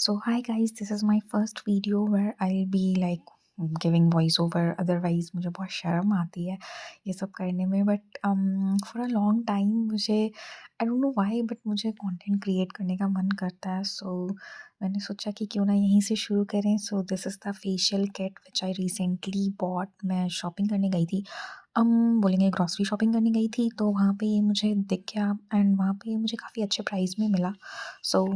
So hi guys, this is my first video where I'll be like giving voice over. Otherwise मुझे बहुत शर्म आती है ये सब करने में, but for a long time मुझे I don't know why but मुझे कंटेंट क्रिएट करने का मन करता है. सो मैंने सोचा कि क्यों ना यहीं से शुरू करें. सो this is the facial kit which I recently bot. मैं शॉपिंग करने गई थी, बोलेंगे ग्रॉसरी शॉपिंग करने गई थी, तो वहाँ पे ये मुझे दिख गया एंड वहाँ पे ये मुझे काफ़ी अच्छे प्राइस में मिला. So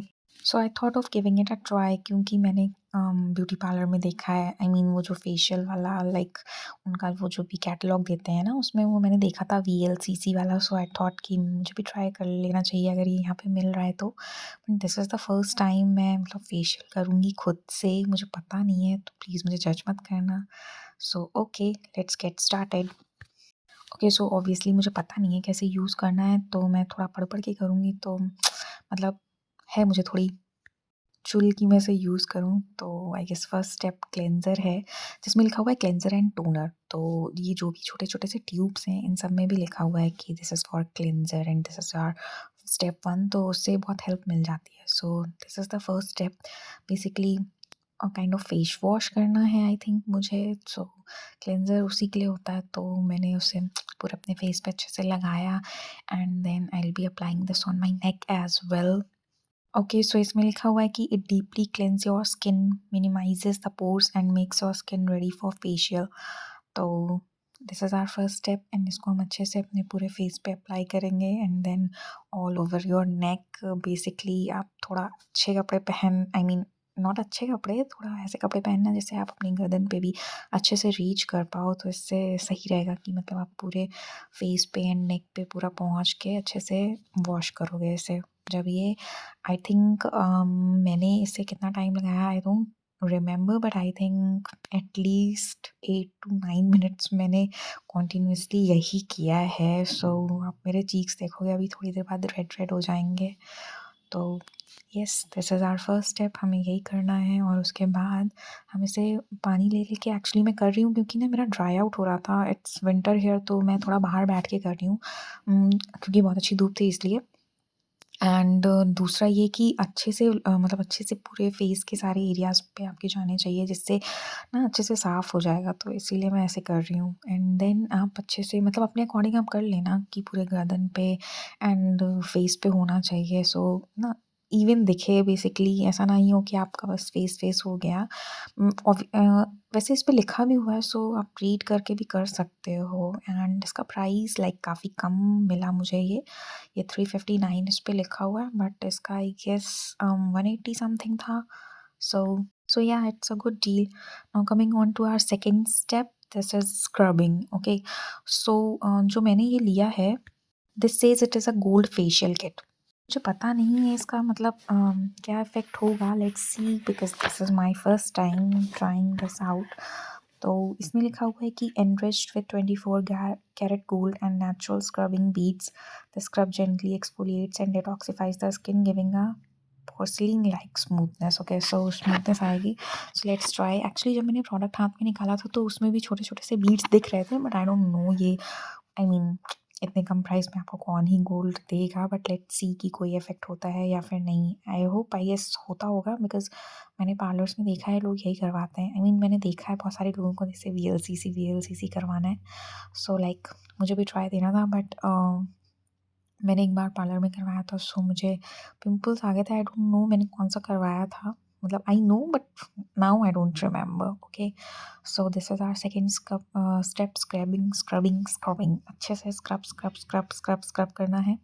so I thought of giving it a try, क्योंकि मैंने ब्यूटी पार्लर में देखा है. आई मीन वो जो फेशियल वाला लाइक उनका वो जो भी कैटलॉग देते हैं ना, उसमें वो मैंने देखा था VLCC वाला. सो आई थॉट कि मुझे भी ट्राई कर लेना चाहिए अगर ये यहाँ पे मिल रहा है तो. But this is the first time मैं मतलब फेशियल करूँगी खुद से. मुझे पता नहीं है तो प्लीज़ मुझे जज मत करना. So okay, let's get started. Okay, so obviously मुझे पता नहीं है कैसे यूज़ करना है, तो मैं थोड़ा पढ़ के करूँगी. तो मतलब है मुझे थोड़ी चुल कि मैं इसे यूज़ करूँ. तो I guess first step cleanser है, जिसमें लिखा हुआ है क्लेंज़र एंड टोनर. तो ये जो भी छोटे-छोटे से ट्यूब्स हैं, इन सब में भी लिखा हुआ है कि this is for cleanser and this is our step 1. तो उससे बहुत हेल्प मिल जाती है. So this is the first step. Basically kind of face wash करना है आई थिंक मुझे. सो क्लेंज़र उसी के लिए होता है, तो मैंने उसे पूरे अपने फेस पे अच्छे से लगाया and then I will be applying this on my neck as well. Okay, so इसमें लिखा हुआ है कि it deeply cleanse your skin, minimizes the pores and makes your skin ready for facial. तो this is our first step and इसको हम अच्छे से अपने पूरे फेस पे अप्लाई करेंगे and then all over your neck. Basically आप थोड़ा अच्छे कपड़े पहन, आई मीन नॉट अच्छे कपड़े, थोड़ा ऐसे कपड़े पहनना जिससे आप अपनी गर्दन पे भी अच्छे से रीच कर पाओ. तो इससे सही रहेगा कि मतलब आप पूरे फेस पे एंड नेक पे पूरा पहुँच के अच्छे से वॉश करोगे इसे. जब ये आई थिंक मैंने इससे कितना टाइम लगाया आई don't remember, but I think at least 8 to 9 minutes मैंने कॉन्टीन्यूसली यही किया है. सो आप मेरे चीक्स देखोगे अभी थोड़ी देर बाद रेड रेड हो जाएंगे. तो yes, this is our first step. हमें यही करना है और उसके बाद हम इसे पानी ले लेके, एक्चुअली मैं कर रही हूँ क्योंकि ना मेरा ड्राई आउट हो रहा था. इट्स विंटर हियर, तो मैं थोड़ा बाहर बैठ के कर रही हूँ क्योंकि बहुत अच्छी धूप थी इसलिए. एंड दूसरा ये कि अच्छे से मतलब अच्छे से पूरे फेस के सारे एरियाज़ पे आपके जाने चाहिए, जिससे ना अच्छे से साफ़ हो जाएगा. तो इसीलिए मैं ऐसे कर रही हूँ एंड देन आप अच्छे से मतलब अपने अकॉर्डिंग आप कर लेना कि पूरे गर्दन पे एंड फेस पे होना चाहिए. सो ना इवन दिखे, बेसिकली ऐसा नहीं हो कि आपका बस फेस हो गया. वैसे इस पे लिखा भी हुआ है, सो आप रीड करके भी कर सकते हो. एंड इसका प्राइस लाइक काफ़ी कम मिला मुझे. ये 359 इस पे लिखा हुआ है, बट इसका आई गेस 180 समथिंग था. सो या it's a good deal. Now coming on to our second step, this is scrubbing. Okay, so जो मैंने ये लिया है, this says it is a gold facial kit. मुझे पता नहीं है इसका मतलब क्या इफ़ेक्ट होगा. Let's see, because this is my first time trying this out. तो इसमें लिखा हुआ है कि enriched with 24 carat gold and natural scrubbing beads, the scrub gently exfoliates and detoxifies the skin, giving a porcelain like smoothness. Okay, so smoothness आएगी. So let's try. Actually जब मैंने product हाथ में निकाला था तो उसमें भी छोटे छोटे से बीड्स दिख रहे थे, बट आई डोंट नो ये, आई मीन इतने कम प्राइस में आपको कौन ही गोल्ड देगा. बट लेट्स सी कि कोई इफ़ेक्ट होता है या फिर नहीं. आई होप आई गेस होता होगा, बिकॉज़ मैंने पार्लर्स में देखा है लोग यही करवाते हैं. आई मीन मैंने देखा है बहुत सारे लोगों को जैसे VLCC करवाना है. सो लाइक मुझे भी ट्राई देना था, बट मैंने एक बार पार्लर में करवाया था, सो मुझे पिंपल्स आ गए थे. आई डोंट नो मैंने कौन-सा करवाया था. मतलब I know but now I don't remember. Okay, so this is our second step, scrubbing. अच्छे से स्क्रब करना है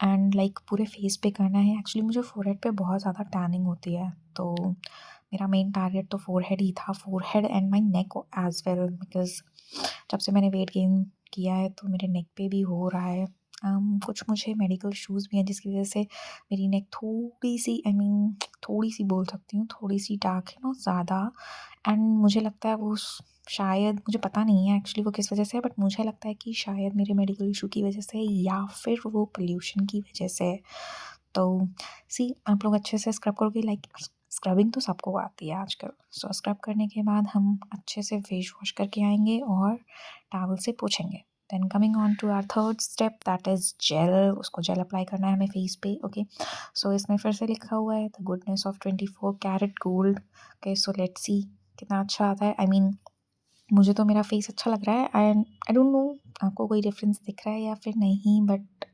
एंड लाइक पूरे फेस पे करना है. एक्चुअली मुझे फोरहेड पे बहुत ज़्यादा टैनिंग होती है, तो मेरा मेन टारगेट तो फोरहेड ही था, forehead and my neck as well, because जब से मैंने वेट गेन किया है तो मेरे नेक पे भी हो रहा है. कुछ मुझे मेडिकल इश्यूज़ भी हैं जिसकी वज़ह से मेरी नेक थोड़ी-सी, आई मीन थोड़ी-सी बोल सकती हूँ, थोड़ी-सी डार्क है, नॉट ज़्यादा. एंड मुझे लगता है वो शायद, मुझे पता नहीं है एक्चुअली वो किस वज़ह से है, बट मुझे लगता है कि शायद मेरे मेडिकल इश्यू की वज़ह से या फिर वो पॉल्यूशन की वज़ह से है. तो सी आप लोग अच्छे से स्क्रब करोगे, लाइक स्क्रबिंग तो सबको आती है आजकल. स्क्रब करने के बाद हम अच्छे से फेस वॉश करके आएँगे और टॉवल से पोंछेंगे. Then coming on to our third step that is gel. उसको जेल अप्लाई करना है हमें फेस पे। ओके, सो इसमें फिर से लिखा हुआ है the goodness of 24 carat gold. Okay, so let's see कितना अच्छा आता है। आई मीन मुझे तो मेरा फेस अच्छा लग रहा है एंड आई डोंट नो आपको कोई डिफरेंस दिख रहा है या फिर नहीं, बट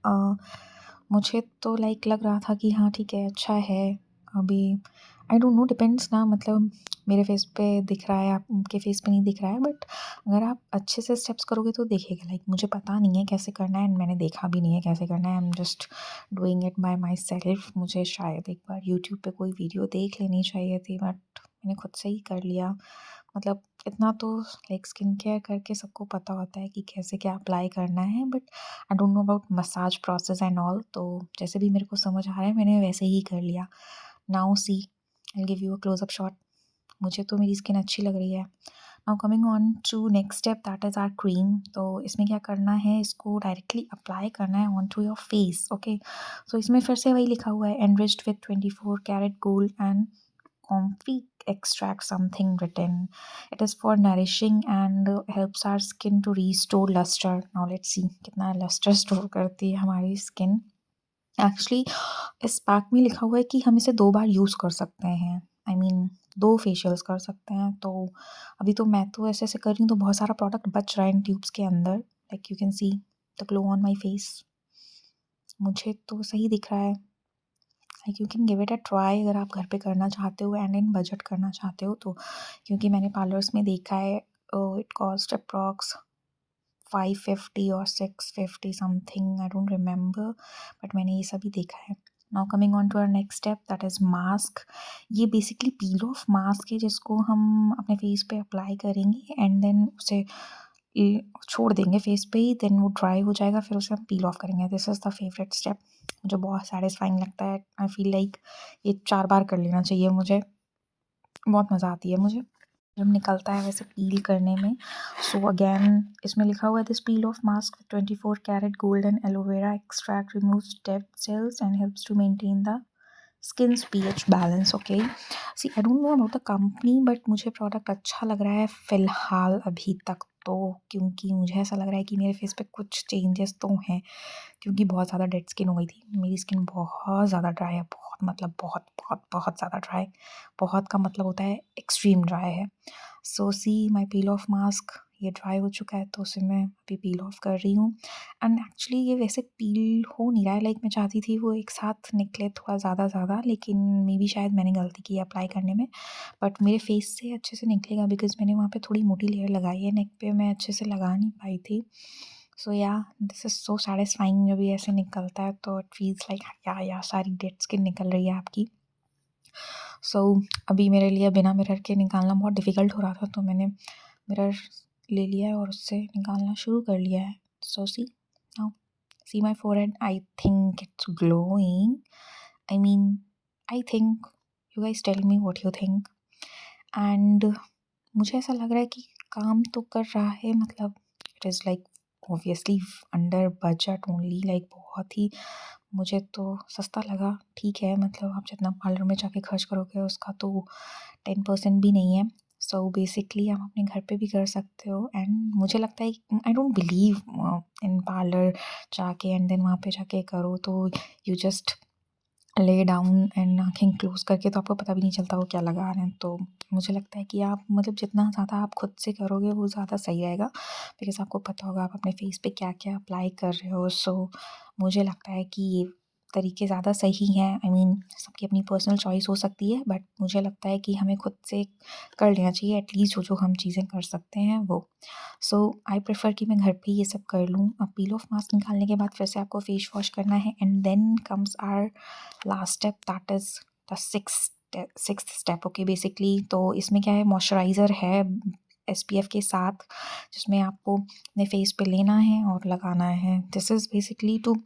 मुझे तो लाइक लग रहा था कि हाँ ठीक है, अच्छा है। अभी आई डोंट नो, डिपेंड्स ना, मतलब मेरे फेस पे दिख रहा है, आपके फेस पे नहीं दिख रहा है, बट अगर आप अच्छे से स्टेप्स करोगे तो दिखेगा। लाइक मुझे पता नहीं है कैसे करना है एंड मैंने देखा भी नहीं है कैसे करना है। I am just doing it by my self. मुझे शायद एक बार यूट्यूब पे कोई वीडियो देख लेनी चाहिए थी, बट मैंने खुद से ही कर लिया। मतलब इतना तो लाइक स्किन केयर करके सबको पता होता है कि कैसे क्या अप्लाई करना है, but I don't know about massage process and all. तो जैसे भी मेरे को समझ आ रहा है मैंने वैसे ही कर लिया। Now see I give you a close up shot. मुझे तो मेरी स्किन अच्छी लग रही है। Now coming on to next step that is our cream. तो इसमें क्या करना है, इसको डायरेक्टली अप्लाई करना है on to your face. Okay, so इसमें फिर से वही लिखा हुआ है enriched with 24 carat gold and comfy extract, something written. It is for nourishing and helps our skin to restore luster. Now let's see कितना luster स्टोर करती है हमारी स्किन। एक्चुअली इस पैक में लिखा हुआ है कि हम इसे 2 बार यूज़ कर सकते हैं। आई मीन 2 फेशियल्स कर सकते हैं। तो अभी तो मैं तो ऐसे-ऐसे कर रही हूँ तो बहुत सारा प्रोडक्ट बच रहा है इन ट्यूब्स के अंदर। Like you can see the glow on my face. मुझे तो सही दिख रहा है। Like you can give it a try अगर आप घर पे करना चाहते हो एंड इन बजट करना चाहते हो तो। क्योंकि मैंने पार्लर्स में देखा है इट कॉस्ट अप्रॉक्स 550 और 650 something, I don't remember, but मैंने ये सभी देखा है। Now coming on to our next step that is mask. ये बेसिकली पील ऑफ मास्क है जिसको हम अपने फेस पे अप्लाई करेंगे एंड देन उसे छोड़ देंगे फेस पे ही, देन वो ड्राई हो जाएगा, फिर उसे हम पील ऑफ करेंगे। This is the favourite step. मुझे बहुत सेटिस्फाइंग लगता है। आई फील लाइक ये 4 बार कर लेना चाहिए मुझे। बहुत मज़ा आती है मुझे जब निकलता है वैसे पील करने में। सो अगेन इसमें लिखा हुआ है this peel off mask with 24 carat golden aloe vera extract removes dead cells and helps to maintain the skin's pH balance. Okay, see I don't know about the company, but मुझे product अच्छा लग रहा है फ़िलहाल अभी तक तो, क्योंकि मुझे ऐसा लग रहा है कि मेरे फेस पे कुछ चेंजेस तो हैं। क्योंकि बहुत ज़्यादा डेड स्किन हो गई थी। मेरी स्किन बहुत ज़्यादा ड्राई है, बहुत मतलब बहुत बहुत बहुत ज़्यादा ड्राई। बहुत का मतलब होता है एक्सट्रीम ड्राई है। So see my peel off mask, ये ड्राई हो चुका है तो उसे मैं अभी पील ऑफ कर रही हूँ। एंड एक्चुअली ये वैसे पील हो नहीं रहा है। लाइक मैं चाहती थी वो एक साथ निकले थोड़ा ज़्यादा, लेकिन मे बी शायद मैंने गलती की अप्लाई करने में। बट मेरे फेस से अच्छे से निकलेगा बिकॉज़ मैंने वहाँ पे थोड़ी मोटी लेयर लगाई है नेक पे, मैं अच्छे से लगा नहीं पाई थी। सो या दिस इज़ सो सैटिस्फाइंग जब ये ऐसे निकलता है तो इट फील्स लाइक या सारी डेड स्किन निकल रही है आपकी। सो अभी मेरे लिए बिना मिरर के निकालना बहुत डिफ़िकल्ट हो रहा था तो मैंने मिरर ले लिया है और उससे निकालना शुरू कर लिया है। So see now see my forehead, I think it's glowing. I mean I think, you guys tell me what you think. And मुझे ऐसा लग रहा है कि काम तो कर रहा है, मतलब it is like obviously under budget only, like बहुत ही मुझे तो सस्ता लगा। ठीक है, मतलब आप जितना पार्लर में जाके खर्च करोगे उसका तो 10% भी नहीं है। सो बेसिकली आप अपने घर पे भी कर सकते हो एंड मुझे लगता है I don't believe in parlour जाके एंड देन वहाँ पे जाके करो तो you just lay down and आँखें क्लोज़ करके तो आपको पता भी नहीं चलता वो क्या लगा रहे हैं। तो मुझे लगता है कि आप मतलब जितना ज़्यादा आप खुद से करोगे वो ज़्यादा सही रहेगा बिकॉज़ आपको पता होगा आप अपने फेस पे क्या-क्या अप्लाई कर रहे हो। सो मुझे लगता है कि ये तरीके ज़्यादा सही हैं। आई मीन सबकी अपनी पर्सनल चॉइस हो सकती है बट मुझे लगता है कि हमें खुद से कर लेना चाहिए एटलीस्ट जो-जो हम चीज़ें कर सकते हैं वो। सो आई प्रेफ़र कि मैं घर पे ये सब कर लूँ। अब पील ऑफ मास्क निकालने के बाद फिर से आपको फेस वॉश करना है and then comes our last step that is the sixth step. Okay, basically तो इसमें क्या है, मॉइस्चराइज़र है एसपीएफ के साथ जिसमें आपको अपने फेस पे लेना है और लगाना है। This is basically to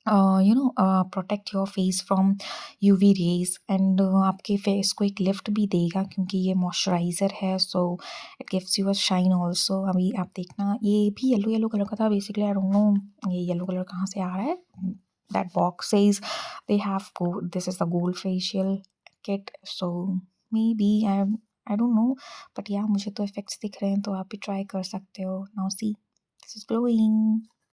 protect your face from UV rays and आपके फेस को एक लिफ्ट भी देगा क्योंकि ये मॉइस्चराइज़र है। So it gives you a shine also. अभी आप देखना ये भी येलो येलो कलर का था। बेसिकली आई डोंट नो ये येलो कलर कहाँ से आ रहा है। That box says they have gold, this is the gold facial kit. So maybe I don't know but yeah मुझे तो इफ़ेक्ट्स दिख रहे हैं तो आप भी ट्राई कर सकते हो। Now see This is glowing.